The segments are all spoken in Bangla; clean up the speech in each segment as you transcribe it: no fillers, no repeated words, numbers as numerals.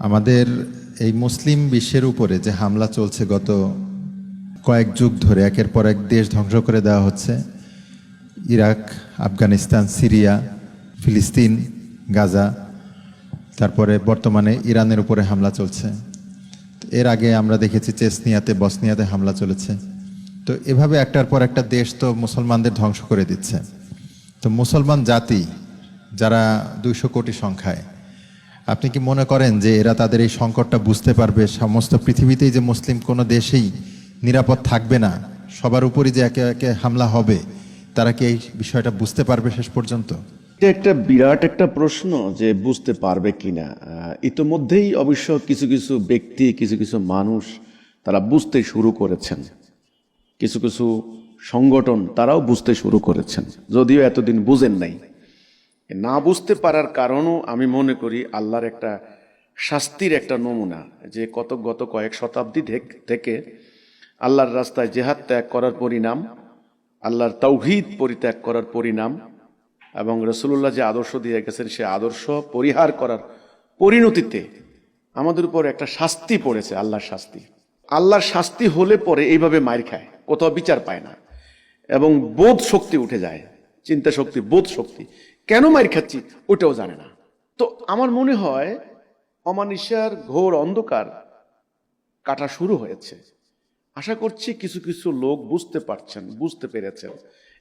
আমাদের এই মুসলিম বিশ্বের উপরে যে হামলা চলছে গত কয়েক যুগ ধরে, একের পর এক দেশ ধ্বংস করে দেওয়া হচ্ছে। ইরাক, আফগানিস্তান, সিরিয়া, ফিলিস্তিন, গাজা, তারপরে বর্তমানে ইরানের উপরে হামলা চলছে। এর আগে আমরা দেখেছি চেচনিয়াতে, বসনিয়াতে হামলা চলেছে। তো এভাবে একটার পর একটা দেশ তো মুসলমানদের ধ্বংস করে দিচ্ছে। তো মুসলমান জাতি যারা 200 কোটি সংখ্যায়, আপনি কি মনে করেন যে এরা তাদের এই সংকটটা বুঝতে পারবে? সমস্ত পৃথিবীতেই যে মুসলিম কোনো দেশেই নিরাপদ থাকবে না, সবার উপরই যে একে একে হামলা হবে, তারা কি এই বিষয়টা বুঝতে পারবে শেষ পর্যন্ত? এটা একটা বিরাট একটা প্রশ্ন যে বুঝতে পারবে কিনা। ইতোমধ্যেই অবশ্য কিছু কিছু ব্যক্তি, কিছু কিছু মানুষ তারা বুঝতে শুরু করেছেন, কিছু কিছু সংগঠন তারাও বুঝতে শুরু করেছেন, যদিও এতদিন বুঝেন নাই। না বুঝতে পারার কারণও আমি মনে করি আল্লাহর একটা শাস্তির একটা নমুনা, যে গত কয়েক শতাব্দী থেকে আল্লাহর রাস্তায় জেহাদ ত্যাগ করার পরিণাম, আল্লাহর তাওহীদ পরিত্যাগ করার পরিণাম, এবং রাসূলুল্লাহ যে আদর্শ দিয়ে গেছেন সে আদর্শ পরিহার করার পরিণতিতে আমাদের উপর একটা শাস্তি পড়েছে, আল্লাহর শাস্তি। আল্লাহর শাস্তি হলে পরে এইভাবে মার খায়, কোথাও বিচার পায় না, এবং বোধ শক্তি উঠে যায়, চিন্তা শক্তি, বোধ শক্তি। কেন মার খাচ্ছি ওটাও জানে না। তো আমার মনে হয় অমানিসার ঘোর অন্ধকার কাটা শুরু হয়েছে। আশা করছি কিছু কিছু লোক বুঝতে পেরেছেন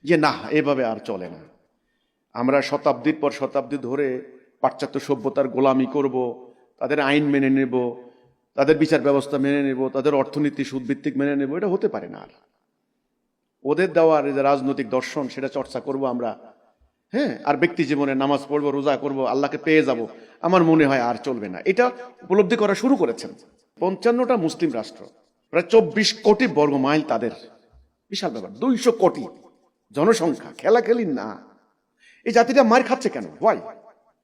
যে না, এভাবে আর চলে না। আমরা শতাব্দীর পর শতাব্দী ধরে পাশ্চাত্য সভ্যতার গোলামি করব, তাদের আইন মেনে নেব, তাদের বিচার ব্যবস্থা মেনে নেব, তাদের অর্থনীতি সুদভিত্তিক মেনে নেব, এটা হতে পারে না। আর ওদের দেওয়ার যে রাজনৈতিক দর্শন সেটা চর্চা করব আমরা, হ্যাঁ, আর ব্যক্তি জীবনে নামাজ পড়বো, রোজা করব, আল্লাহকে পেয়ে যাব, আমার মনে হয় আর চলবে না। এটা উপলব্ধি করা শুরু করেছেন 55টা মুসলিম রাষ্ট্র, প্রায় 24 কোটি বর্গ মাইল, তাদের বিশাল ব্যাপার। 200 কোটি জনসংখ্যা, খেলাখেলি না। এই জাতিটা মার খাচ্ছে কেন? হোয়াই?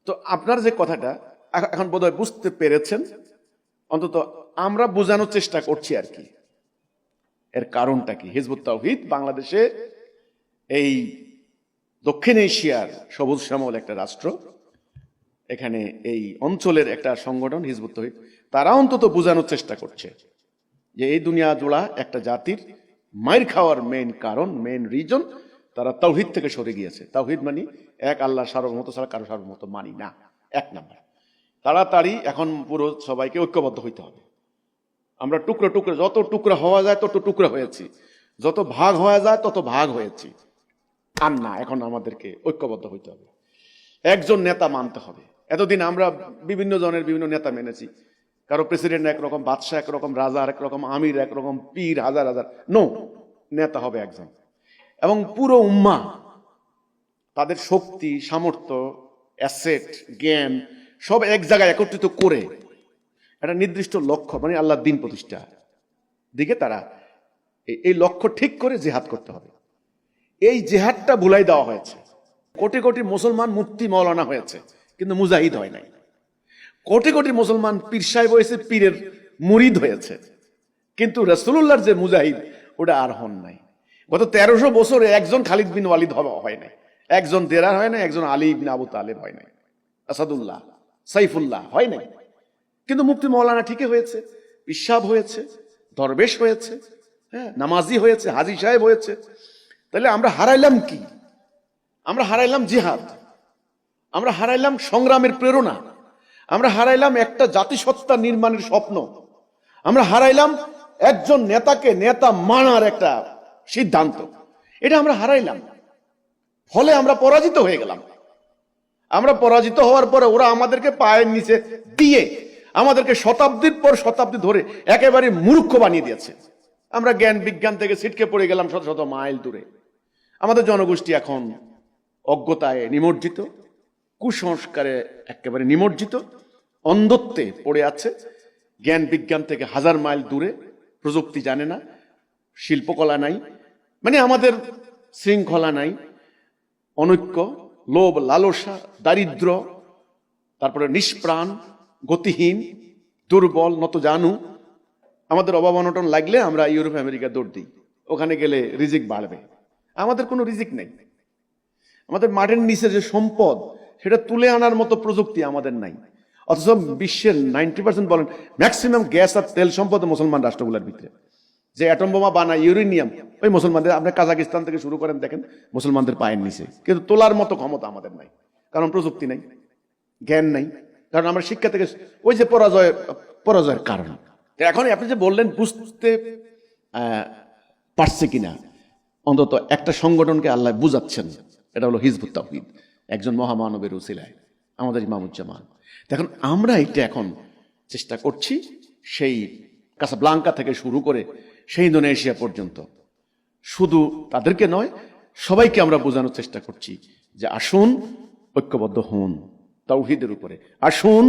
তো আপনার যে কথাটা এখন বোধহয় বুঝতে পেরেছেন, অন্তত আমরা বোঝানোর চেষ্টা করছি আর কি। এর কারণটা কি? হিজবুত তাওহীদ বাংলাদেশে, এই দক্ষিণ এশিয়ার সবুজ শ্যামল একটা রাষ্ট্র, এখানে এই অঞ্চলের একটা সংগঠন হিজবুত তাওহীদ, তারা অন্তত বোঝানোর চেষ্টা করছে যে এই দুনিয়া জোড়া একটা জাতির মাইর খাওয়ার মেইন কারণ, মেইন রিজন, তারা তাওহীদ থেকে সরে গিয়েছে। তাওহীদ মানে এক আল্লাহ সার্বভৌমত্ব ছাড়া কারো সার্বভৌমত্ব মানি না, এক নাম্বার। তাড়াতাড়ি এখন পুরো সবাইকে ঐক্যবদ্ধ হইতে হবে। আমরা টুকরো টুকরো, যত টুকরা হওয়া যায় তত টুকরা হয়েছি, যত ভাগ হওয়া যায় তত ভাগ হয়েছি। আর না, এখন আমাদেরকে ঐক্যবদ্ধ হইতে হবে, একজন নেতা মানতে হবে। এতদিন আমরা বিভিন্ন জনের বিভিন্ন নেতা মেনেছি, কারো প্রেসিডেন্ট একরকম, বাদশাহ একরকম, রাজা একরকম, আমির একরকম, পীর হাজার হাজার। নো, নেতা হবে একজন, এবং পুরো উম্মাহ তাদের শক্তি, সামর্থ্য, অ্যাসেট, জ্ঞান সব এক জায়গায় একত্রিত করে একটা নির্দিষ্ট লক্ষ্য, মানে আল্লাহর দ্বীন প্রতিষ্ঠা দিকে তারা এই লক্ষ্য ঠিক করে জিহাদ করতে হবে। এই জিহাদটা ভুলাই দেওয়া হয়েছে। কোটি কোটি মুসলমান মুফতি মাওলানা হয়েছে, কিন্তু মুজাহিদ হয় নাই। কোটি কোটি মুসলমান পীর সাহেব হয়েছে, পীরের মুরিদ হয়েছে, কিন্তু রাসূলুল্লাহর যে মুজাহিদ ওটা আর হন নাই। গত 1300 বছরে একজন খালিদ বিন ওয়ালিদ হয় নাই, একজন দেরার হয় নাই, একজন আলী ইবনে আবু তালেব হয় নাই, আসাদুল্লাহ, সাইফুল্লাহ হয় নাই, কিন্তু মুফতি মাওলানা ঠিকই হয়েছে, পিসাব হয়েছে, দরবেশ হয়েছে, হ্যাঁ, নামাজি হয়েছে, হাজী সাহেব হয়েছে। তাহলে আমরা হারাইলাম কি? আমরা হারাইলাম জিহাদ, আমরা হারাইলাম সংগ্রামের প্রেরণা, আমরা হারাইলাম একটা জাতিসত্তা নির্মাণের স্বপ্ন, আমরা হারাইলাম একজন নেতাকে নেতা মানার একটা সিদ্ধান্ত, এটা আমরা হারাইলাম। ফলে আমরা পরাজিত হয়ে গেলাম। আমরা পরাজিত হওয়ার পরে ওরা আমাদেরকে পায়ের নিচে দিয়ে আমাদেরকে শতাব্দীর পর শতাব্দী ধরে একেবারে মূর্খ বানিয়ে দিয়েছে। আমরা জ্ঞান বিজ্ঞান থেকে ছিটকে পড়ে গেলাম শত শত মাইল দূরে। আমাদের জনগোষ্ঠী এখন অজ্ঞতায় নিমজ্জিত, কুসংস্কারে একেবারে নিমজ্জিত, অন্ধত্বে পড়ে আছে, জ্ঞান বিজ্ঞান থেকে হাজার মাইল দূরে, প্রযুক্তি জানে না, শিল্পকলা নাই, মানে আমাদের শৃঙ্খলা নাই, অনৈক্য, লোভ, লালসা, দারিদ্র, তারপরে নিষ্প্রাণ, গতিহীন, দুর্বল, নতজানু। আমাদের অভাব অনটন লাগলে আমরা ইউরোপ আমেরিকা দৌড় দিই, ওখানে গেলে রিজিক বাড়বে। আমাদের কোনো রিজিক নেই। আমাদের মাটির নিচে যে সম্পদ সেটা তুলে আনার মতো প্রযুক্তি আমাদের নাই। অথচ বিশ্বের 90% বলেন ম্যাক্সিমাম গ্যাস আর তেল সম্পদ মুসলমান রাষ্ট্রগুলোর ভিতরে। যে অ্যাটম বোমা বানায় ইউরেনিয়াম ওই মুসলমানদের, আপনি কাজাকিস্তান থেকে শুরু করেন দেখেন মুসলমানদের পায়ের নিচে, কিন্তু তোলার মতো ক্ষমতা আমাদের নাই, কারণ প্রযুক্তি নাই, জ্ঞান নাই, কারণ আমরা শিক্ষা থেকে ওই যে পরাজয়ের কারণ। এখন আপনি যে বললেন বুঝতে পারছে কিনা, অন্তত একটা সংগঠনকে আল্লাহ বুঝাচ্ছেন, এটা হলো হিজবুত তাওহীদ, একজন মহামানবের উসিলায় আমাদের ইমামুজ্জামান। দেখুন আমরা এটা এখন চেষ্টা করছি, সেই কাসাব্লাঙ্কা থেকে শুরু করে সেই ইন্দোনেশিয়া পর্যন্ত, শুধু তাদেরকে নয় সবাইকে আমরা বোঝানোর চেষ্টা করছি যে আসুন ঐক্যবদ্ধ হন তাওহীদের উপরে, আসুন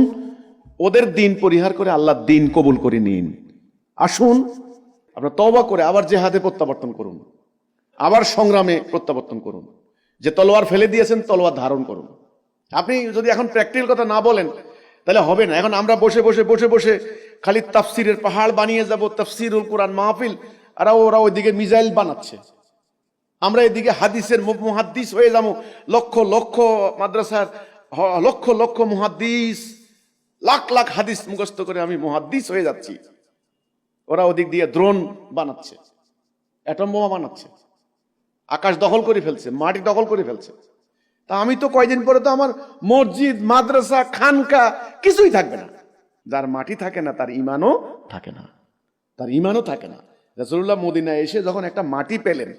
ওদের দিন পরিহার করে আল্লাহর দিন কবুল করে নিন, আসুন আপনারা তওবা করে আবার জিহাদে প্রত্যাবর্তন করুন, আবার সংগ্রামে প্রত্যাবর্তন করুন, যে তলোয়ার ফেলে দিয়েছেন তলোয়ার ধারণ করুন। আপনি যদি এখন প্র্যাকটিক্যাল কথা না বলেন তাহলে হবে না। এখন আমরা বসে বসে বসে বসে খালি তাফসিরের পাহাড় বানিয়ে যাব, তাফসিরুল কোরআন মাহফিল, আর ওরা ওইদিকে মিসাইল বানাচ্ছে, আমরা এদিকে হাদিসের মুহাদ্দিস হয়ে যাবো, লক্ষ লক্ষ মাদ্রাসার লক্ষ লক্ষ মুহাদ্দিস, লাখ লাখ হাদিস মুখস্থ করে আমি মুহাদ্দিস হয়ে যাচ্ছি, ওরা ওদিক দিয়ে ড্রোন বানাচ্ছে, অ্যাটম বোমা বানাচ্ছে, আকাশ দখল করে ফেলছে, মাটি দখল করে ফেলছে। তা আমি তো কয়দিন পরে তো আমার মসজিদ মাদ্রাসা খানকা কিছুই থাকবে না। যার মাটি থাকে না তার ইমানও থাকে না, তার ইমানও থাকে না। রাসূলুল্লাহ মদিনায় এসে যখন একটা মাটি পেলেন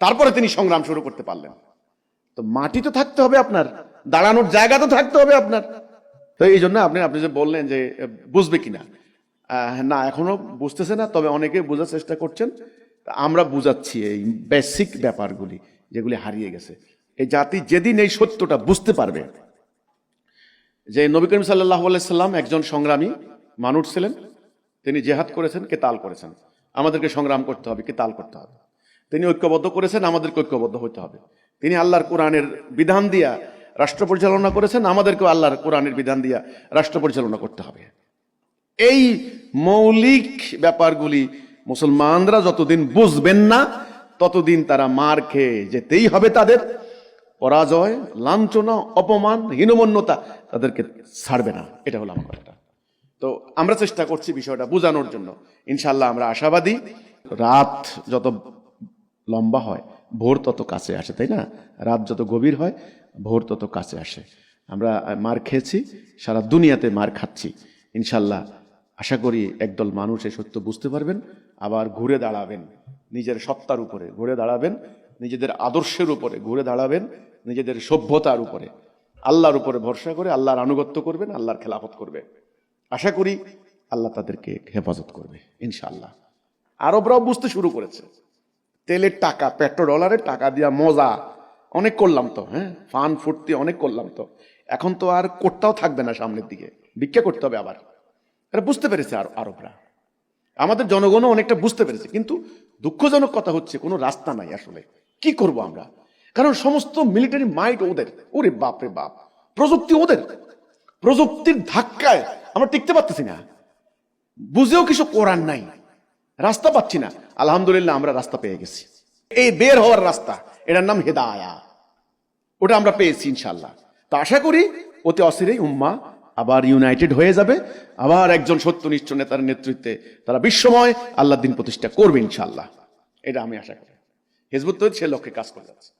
তারপরে তিনি সংগ্রাম শুরু করতে পারলেন। তো মাটি তো থাকতে হবে আপনার, দাঁড়ানোর জায়গা তো থাকতে হবে আপনার। তো এই জন্য আপনি যে বললেন যে বুঝবে কিনা, না এখনো বুঝতেছে না, তবে অনেকে বোঝার চেষ্টা করছেন। আমরা বুঝাচ্ছি এই বেসিক ব্যাপারগুলি যেগুলি হারিয়ে গেছে। এই জাতি যেদিন এই সত্যটা বুঝতে পারবে যে নবী করিম সাল্লাল্লাহু আলাইহি সাল্লাম একজন সংগ্রামী মানুষ ছিলেন, তিনি জিহাদ করেছেন, কিতাল করেছেন, আমাদেরকে সংগ্রাম করতে হবে, কিতাল করতে হবে। তিনি ঐক্যবদ্ধ করেছেন, আমাদেরকে ঐক্যবদ্ধ হতে হবে। তিনি আল্লাহর কোরআনের বিধান দিয়া রাষ্ট্র পরিচালনা করেছেন, আমাদেরকেও আল্লাহর কোরআনের বিধান দিয়া রাষ্ট্র পরিচালনা করতে হবে। এই মৌলিক ব্যাপারগুলি মুসলমানরা যতদিন বুঝবেন না ততদিন তারা মার খেয়ে যেতেই হবে, তাদের পরাজয়, লাঞ্ছনা, অপমান, হীনমন্যতা তাদেরকে ছাড়বে না। এটা হলো আমার কথা। তো আমরা চেষ্টা করছি বিষয়টা বোঝানোর জন্য। ইনশাআল্লাহ আমরা আশাবাদী। রাত যত লম্বা হয় ভোর তত কাছে আসে, তাই না? রাত যত গভীর হয় ভোর তত কাছে আসে। আমরা মার খেয়েছি, সারা দুনিয়াতে মার খাচ্ছি। ইনশাআল্লাহ আশা করি একদল মানুষ এই সত্য বুঝতে পারবেন, আবার ঘুরে দাঁড়াবেন, নিজের সত্তার উপরে ঘুরে দাঁড়াবেন, নিজেদের আদর্শের উপরে ঘুরে দাঁড়াবেন, নিজেদের সভ্যতার উপরে, আল্লাহর উপরে ভরসা করে আল্লাহর আনুগত্য করবেন, আল্লাহর খেলাফত করবে। আশা করি আল্লাহ তাদেরকে হেফাজত করবে ইনশাআল্লাহ। আরবরাও বুঝতে শুরু করেছে। তেলের টাকা, পেট্রোডলারের টাকা দিয়া মজা অনেক করলাম তো, হ্যাঁ, ফান ফুর্তি অনেক করলাম তো, এখন তো আর করতেও থাকবে না, সামনের দিকে ভিক্ষা করতে হবে আবার। এটা বুঝতে পেরেছে আরবরা, আমাদের জনগণও অনেকটা বুঝতে পেরেছে। কিন্তু দুঃখজনক কথা হচ্ছে কোনো রাস্তা নাই আসলে। কি করব আমরা? কারণ সমস্ত মিলিটারি মাইট ওদের, ওরে বাপ রে বাপ, প্রযুক্তি ওদের, প্রযুক্তির ধাক্কায় আমরা টিকতে পারতেছি না, বুঝেও কিছু করার নাই, রাস্তা পাচ্ছি না। আলহামদুলিল্লাহ আমরা রাস্তা পেয়ে গেছি, এই বের হওয়ার রাস্তা, এটার নাম হেদায়া, ওটা আমরা পেয়েছি ইনশাআল্লাহ। তো আশা করি অতি অচিরেই উম্মাহ আবার ইউনাইটেড হয়ে যাবে, আবার একজন সত্যনিষ্ঠ নেতার নেতৃত্বে তারা বিশ্বময় আল্লাহর দিন প্রতিষ্ঠা করবে ইনশাআল্লাহ। এটা আমি আশা করি। হিজবুত তাওহীদ সে লক্ষ্যে কাজ করে যাচ্ছে।